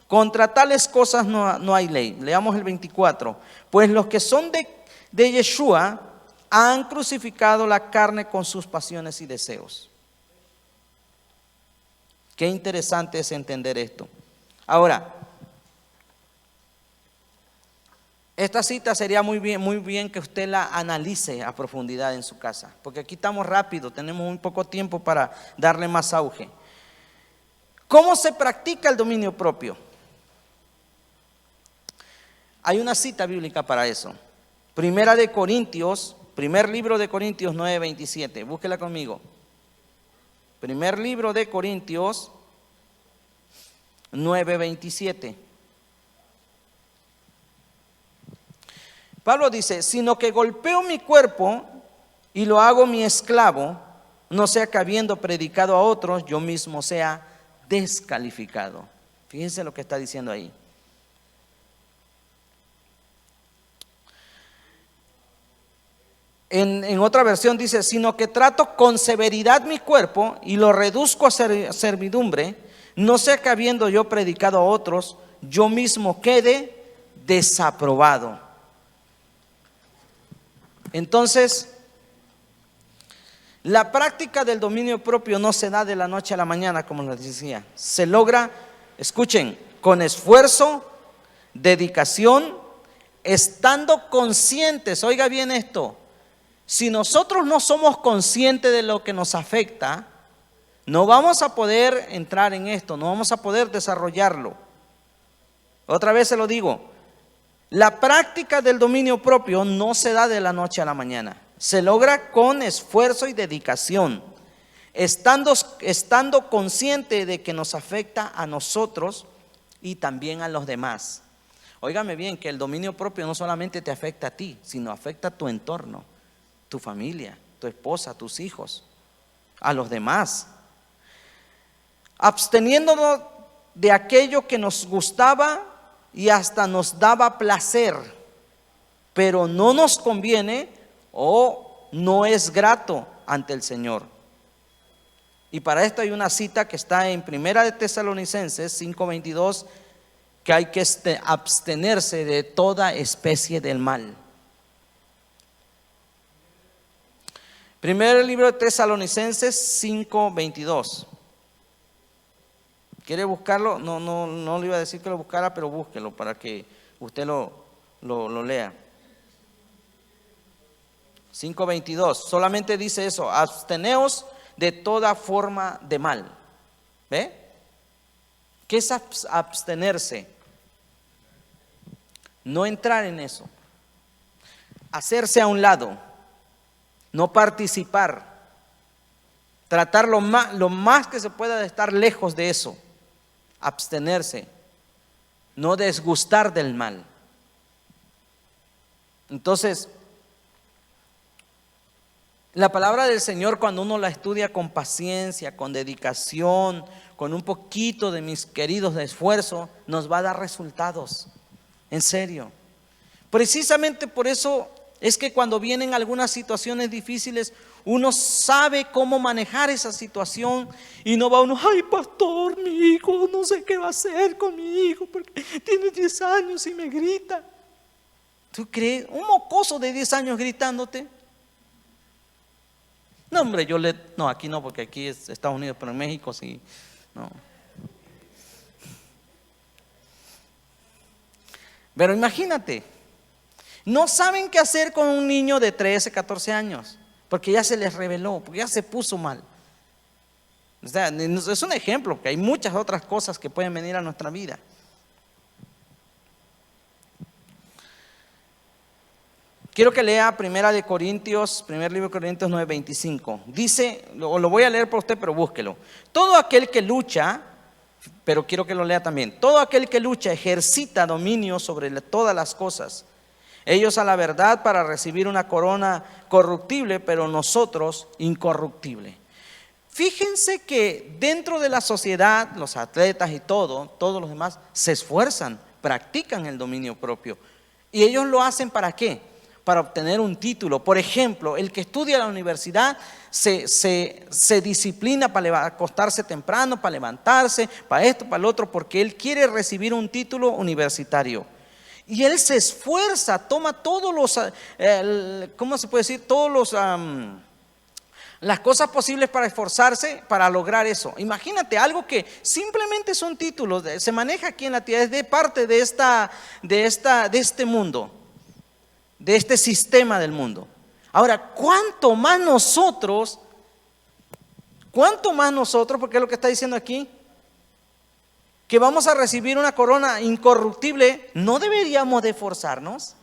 Contra tales cosas no hay ley. Leamos el 24. Pues los que son de Yeshua han crucificado la carne con sus pasiones y deseos. Qué interesante es entender esto. Ahora, esta cita sería muy bien que usted la analice a profundidad en su casa, porque aquí estamos rápido, tenemos muy poco tiempo para darle más auge. ¿Cómo se practica el dominio propio? Hay una cita bíblica para eso. Primera de Corintios, primer libro de Corintios 9:27. Búsquela conmigo. Primer libro de Corintios 9:27. Pablo dice, sino que golpeo mi cuerpo y lo hago mi esclavo, no sea que habiendo predicado a otros, yo mismo sea descalificado. Fíjense lo que está diciendo ahí. En otra versión dice, sino que trato con severidad mi cuerpo y lo reduzco a servidumbre, no sea que habiendo yo predicado a otros, yo mismo quede desaprobado. Entonces, la práctica del dominio propio no se da de la noche a la mañana, como les decía. Se logra, escuchen, con esfuerzo, dedicación, estando conscientes. Oiga bien esto. Si nosotros no somos conscientes de lo que nos afecta, no vamos a poder entrar en esto, no vamos a poder desarrollarlo. Otra vez se lo digo. La práctica del dominio propio no se da de la noche a la mañana. Se logra con esfuerzo y dedicación, estando consciente de que nos afecta a nosotros y también a los demás. Óigame bien, que el dominio propio no solamente te afecta a ti, sino afecta a tu entorno, tu familia, tu esposa, tus hijos, a los demás. Absteniéndonos de aquello que nos gustaba y hasta nos daba placer, pero no nos conviene o no es grato ante el Señor. Y para esto hay una cita que está en Primera de Tesalonicenses 5:22, que hay que abstenerse de toda especie del mal. Primer libro de Tesalonicenses 5:22. ¿Quiere buscarlo? No le iba a decir que lo buscara, pero búsquelo para que usted lo lea. 5:22, solamente dice eso, absteneos de toda forma de mal. ¿Ve? ¿Qué es abstenerse? No entrar en eso, hacerse a un lado, no participar, tratar lo más que se pueda de estar lejos de eso. Abstenerse, no desgustar del mal. Entonces, la palabra del Señor, cuando uno la estudia con paciencia, con dedicación, con un poquito de mis queridos de esfuerzo, nos va a dar resultados, en serio. Precisamente por eso es que cuando vienen algunas situaciones difíciles, uno sabe cómo manejar esa situación y no va uno, ay pastor, mi hijo, no sé qué va a hacer con mi hijo porque tiene 10 años y me grita. ¿Tú crees? Un mocoso de 10 años gritándote. No, hombre, no, aquí no, porque aquí es Estados Unidos, pero en México sí, no. Pero imagínate, no saben qué hacer con un niño de 13, 14 años, porque ya se les reveló, porque ya se puso mal. O sea, es un ejemplo, que hay muchas otras cosas que pueden venir a nuestra vida. Quiero que lea primer libro de Corintios 9:25. Dice, lo voy a leer por usted, pero búsquelo. Todo aquel que lucha, pero quiero que lo lea también. Todo aquel que lucha ejercita dominio sobre todas las cosas. Ellos a la verdad para recibir una corona corruptible, pero nosotros incorruptible. Fíjense que dentro de la sociedad, los atletas y todos los demás se esfuerzan, practican el dominio propio. ¿Y ellos lo hacen para qué? Para obtener un título. Por ejemplo, el que estudia en la universidad se disciplina para acostarse temprano, para levantarse, para esto, para lo otro, porque él quiere recibir un título universitario. Y él se esfuerza, toma todos los, ¿cómo se puede decir? Las cosas posibles para esforzarse para lograr eso. Imagínate algo que simplemente son títulos, se maneja aquí en la tierra, es de parte de este mundo, de este sistema del mundo. Ahora, ¿cuánto más nosotros, porque es lo que está diciendo aquí, que vamos a recibir una corona incorruptible, no deberíamos de esforzarnos?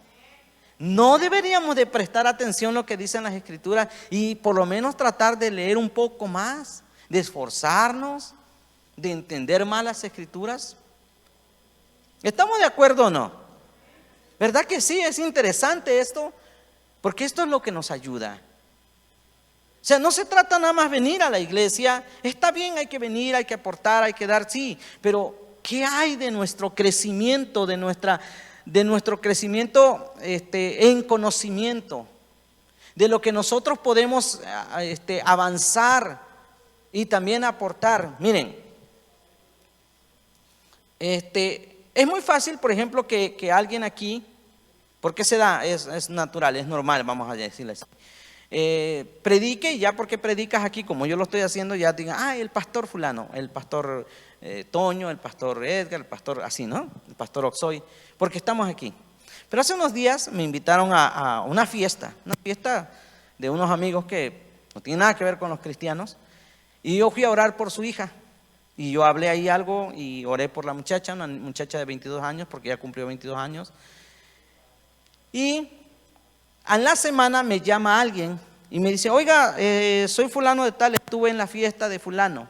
No deberíamos de prestar atención a lo que dicen las escrituras y por lo menos tratar de leer un poco más, de esforzarnos, de entender más las escrituras. ¿Estamos de acuerdo o no? ¿Verdad que sí? Es interesante esto, porque esto es lo que nos ayuda. O sea, no se trata nada más venir a la iglesia. Está bien, hay que venir, hay que aportar, hay que dar, sí, pero ¿qué hay de nuestro crecimiento, de nuestro crecimiento en conocimiento, de lo que nosotros podemos avanzar y también aportar? Miren, es muy fácil, por ejemplo, que alguien aquí, porque se da, es natural, es normal, vamos a decirle así, predique, y ya porque predicas aquí, como yo lo estoy haciendo, ya digan, el pastor fulano, el pastor Toño, el pastor Edgar, el pastor así, ¿no? El pastor Oxoy, porque estamos aquí. Pero hace unos días me invitaron a una fiesta de unos amigos que no tiene nada que ver con los cristianos, y yo fui a orar por su hija, y yo hablé ahí algo y oré por la muchacha, una muchacha de 22 años, porque ya cumplió 22 años, y en la semana me llama alguien y me dice, oiga, soy fulano de tal, estuve en la fiesta de fulano,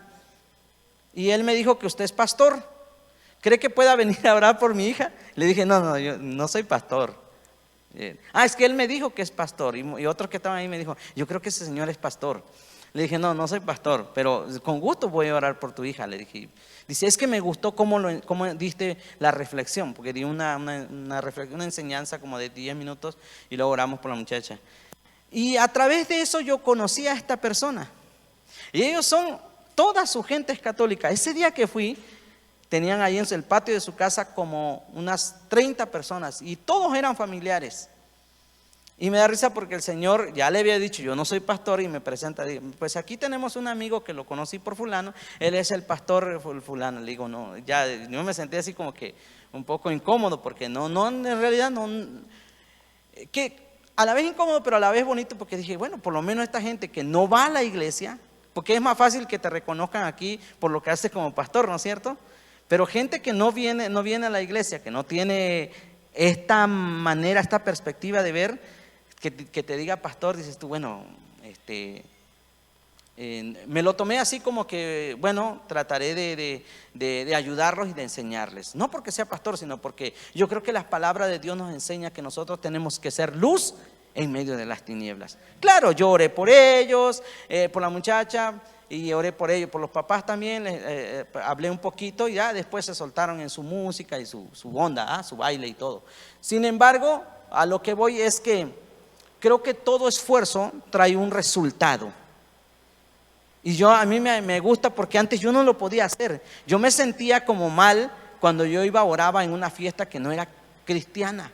y él me dijo que usted es pastor, ¿cree que pueda venir a orar por mi hija? Le dije, no, yo no soy pastor. Es que él me dijo que es pastor, y otro que estaba ahí me dijo, yo creo que ese señor es pastor. Le dije, no soy pastor, pero con gusto voy a orar por tu hija, le dije. Dice, es que me gustó cómo diste la reflexión, porque di una enseñanza como de 10 minutos y luego oramos por la muchacha. Y a través de eso yo conocí a esta persona. Y ellos toda su gente es católica. Ese día que fui, tenían ahí en el patio de su casa como unas 30 personas y todos eran familiares. Y me da risa porque el Señor ya le había dicho, yo no soy pastor, y me presenta, pues aquí tenemos un amigo que lo conocí por fulano, él es el pastor fulano. Le digo, no, ya yo me sentí así como que un poco incómodo, porque no, en realidad no, que a la vez incómodo, pero a la vez bonito, porque dije, bueno, por lo menos esta gente que no va a la iglesia, porque es más fácil que te reconozcan aquí por lo que haces como pastor, ¿no es cierto? Pero gente que no viene a la iglesia, que no tiene esta manera, esta perspectiva de ver, que te diga pastor, dices tú, bueno, me lo tomé así como que, bueno, trataré de ayudarlos y de enseñarles. No porque sea pastor, sino porque yo creo que las palabras de Dios nos enseñan que nosotros tenemos que ser luz en medio de las tinieblas. Claro, yo oré por ellos, por la muchacha, y oré por ellos, por los papás también, hablé un poquito y ya después se soltaron en su música y su onda, su baile y todo. Sin embargo, a lo que voy es que creo que todo esfuerzo trae un resultado. Y a mí me gusta, porque antes yo no lo podía hacer. Yo me sentía como mal cuando yo oraba en una fiesta que no era cristiana.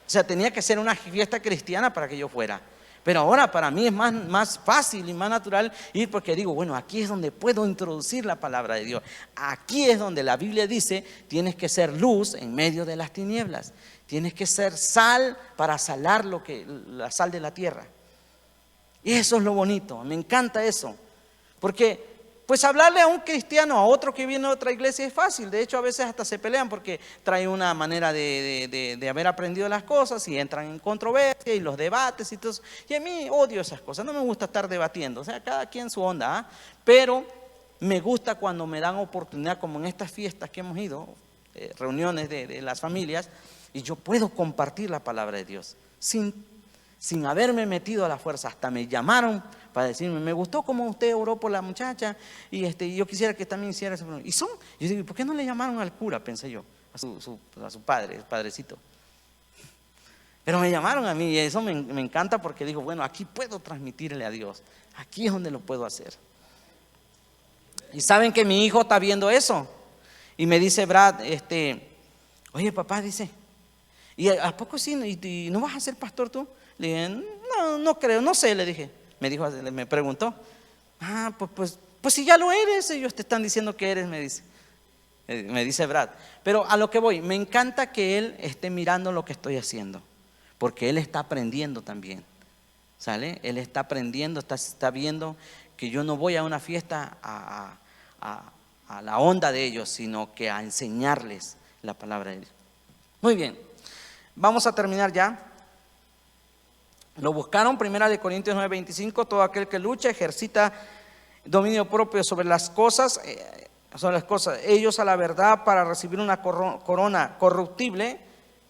O sea, tenía que ser una fiesta cristiana para que yo fuera. Pero ahora para mí es más fácil y más natural ir, porque digo, bueno, aquí es donde puedo introducir la palabra de Dios. Aquí es donde la Biblia dice, tienes que ser luz en medio de las tinieblas. Tienes que ser sal para salar la sal de la tierra. Y eso es lo bonito, me encanta eso. Porque pues hablarle a un cristiano, a otro que viene de otra iglesia es fácil. De hecho, a veces hasta se pelean porque trae una manera de haber aprendido las cosas y entran en controversia y los debates y todo eso. Y a mí odio esas cosas, no me gusta estar debatiendo. O sea, cada quien su onda, pero me gusta cuando me dan oportunidad, como en estas fiestas que hemos ido, reuniones de las familias, Y yo puedo compartir la palabra de Dios sin haberme metido a la fuerza. Hasta me llamaron para decirme, me gustó como usted oró por la muchacha y yo quisiera que también hiciera eso. Yo digo, ¿por qué no le llamaron al cura? Pensé yo, a su padre, el padrecito. Pero me llamaron a mí y eso me encanta porque digo, bueno, aquí puedo transmitirle a Dios. Aquí es donde lo puedo hacer. Y saben que mi hijo está viendo eso. Y me dice Brad, oye papá, dice, ¿y a poco sí? ¿Y no vas a ser pastor tú? Le dije, no creo, no sé, le dije. Me preguntó, pues si ya lo eres, ellos te están diciendo que eres, me dice Brad. Pero a lo que voy, me encanta que él esté mirando lo que estoy haciendo, porque él está aprendiendo también, ¿sale? Él está aprendiendo, está viendo que yo no voy a una fiesta a la onda de ellos, sino que a enseñarles la palabra de Dios. Muy bien, vamos a terminar ya. Lo buscaron, 1 Corintios 9:25, todo aquel que lucha ejercita dominio propio sobre las cosas, ellos a la verdad para recibir una corona corruptible,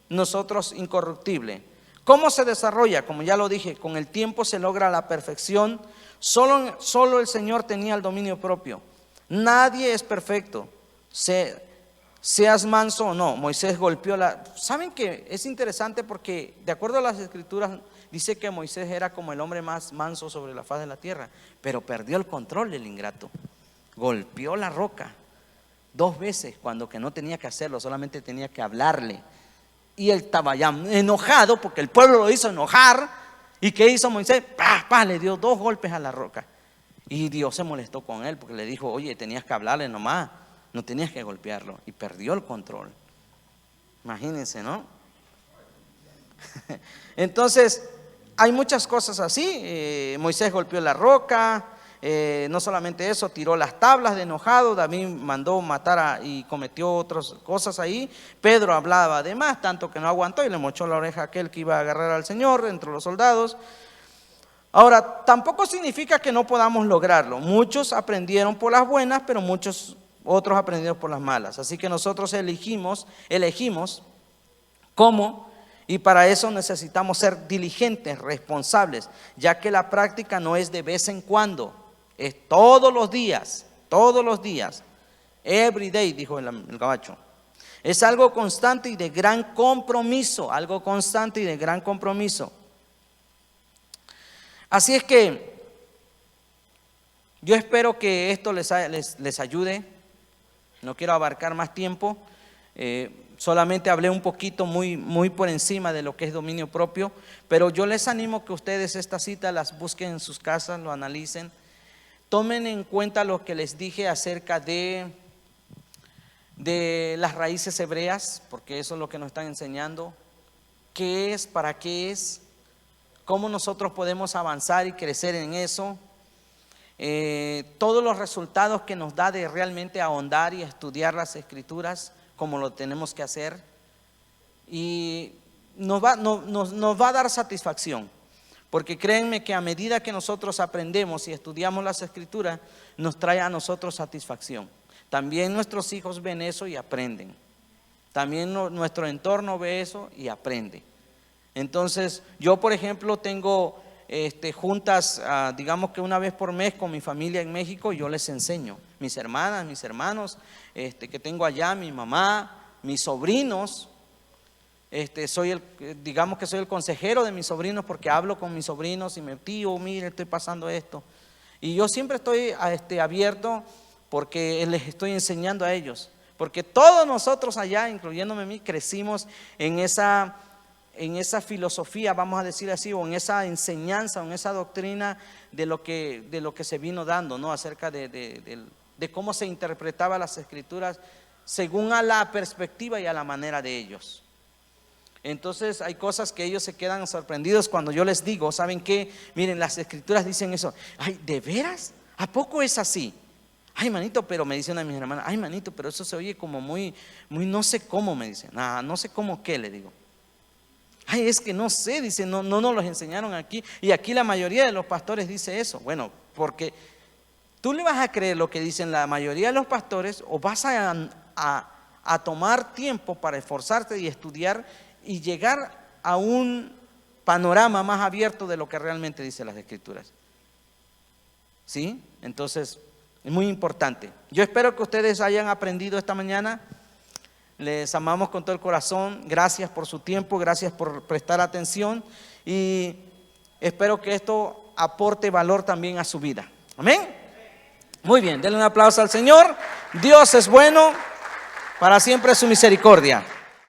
nosotros incorruptible. ¿Cómo se desarrolla? Como ya lo dije, con el tiempo se logra la perfección. Solo el Señor tenía el dominio propio. Nadie es perfecto. Seas manso o no, Moisés golpeó ¿Saben que es interesante? Porque de acuerdo a las escrituras dice que Moisés era como el hombre más manso sobre la faz de la tierra, pero perdió el control el ingrato. Golpeó la roca 2 veces cuando que no tenía que hacerlo, solamente tenía que hablarle. Y él estaba ya enojado porque el pueblo lo hizo enojar. ¿Y qué hizo Moisés? Le dio 2 golpes a la roca. Y Dios se molestó con él porque le dijo, oye, tenías que hablarle nomás, no tenías que golpearlo. Y perdió el control. Imagínense, ¿no? Entonces, hay muchas cosas así. Moisés golpeó la roca. No solamente eso, tiró las tablas de enojado. David mandó matar y cometió otras cosas ahí. Pedro hablaba de más, tanto que no aguantó y le mochó la oreja a aquel que iba a agarrar al Señor entre los soldados. Ahora, tampoco significa que no podamos lograrlo. Muchos aprendieron por las buenas, pero muchos otros aprendieron por las malas. Así que nosotros elegimos cómo. Y para eso necesitamos ser diligentes, responsables, ya que la práctica no es de vez en cuando, es todos los días, every day, dijo el gabacho. Es algo constante y de gran compromiso, Así es que yo espero que esto les ayude. No quiero abarcar más tiempo. Solamente hablé un poquito muy por encima de lo que es dominio propio, pero yo les animo que ustedes esta cita las busquen en sus casas, lo analicen, tomen en cuenta lo que les dije acerca de las raíces hebreas, porque eso es lo que nos están enseñando, qué es, para qué es, cómo nosotros podemos avanzar y crecer en eso, todos los resultados que nos da de realmente ahondar y estudiar las escrituras como lo tenemos que hacer, y nos va a dar satisfacción, porque créanme que a medida que nosotros aprendemos y estudiamos las escrituras, nos trae a nosotros satisfacción. También nuestros hijos ven eso y aprenden, también nuestro entorno ve eso y aprende. Entonces yo, por ejemplo, tengo juntas, digamos que una vez por mes con mi familia en México. Yo les enseño, mis hermanas, mis hermanos que tengo allá, mi mamá, mis sobrinos. Digamos que soy el consejero de mis sobrinos, porque hablo con mis sobrinos y me tío, mire, estoy pasando esto. Y yo siempre estoy abierto, porque les estoy enseñando a ellos, porque todos nosotros allá, incluyéndome a mí, crecimos en esa filosofía, vamos a decir así, o en esa enseñanza, o en esa doctrina de lo que se vino dando, ¿no? Acerca de cómo se interpretaba las escrituras según a la perspectiva y a la manera de ellos. Entonces hay cosas que ellos se quedan sorprendidos cuando yo les digo, ¿saben qué? Miren, las escrituras dicen eso. Ay, ¿de veras? ¿A poco es así? Ay, manito, pero me dicen a mis hermanas, ay, manito, pero eso se oye como muy no sé cómo, me dicen. No sé cómo qué, le digo. Ay, es que no sé, dice, no nos los enseñaron aquí. Y aquí la mayoría de los pastores dice eso. Bueno, porque tú le vas a creer lo que dicen la mayoría de los pastores, o vas a tomar tiempo para esforzarte y estudiar y llegar a un panorama más abierto de lo que realmente dicen las Escrituras. ¿Sí? Entonces, es muy importante. Yo espero que ustedes hayan aprendido esta mañana. Les amamos con todo el corazón. Gracias por su tiempo, gracias por prestar atención y espero que esto aporte valor también a su vida. Amén. Muy bien, denle un aplauso al Señor. Dios es bueno, para siempre su misericordia.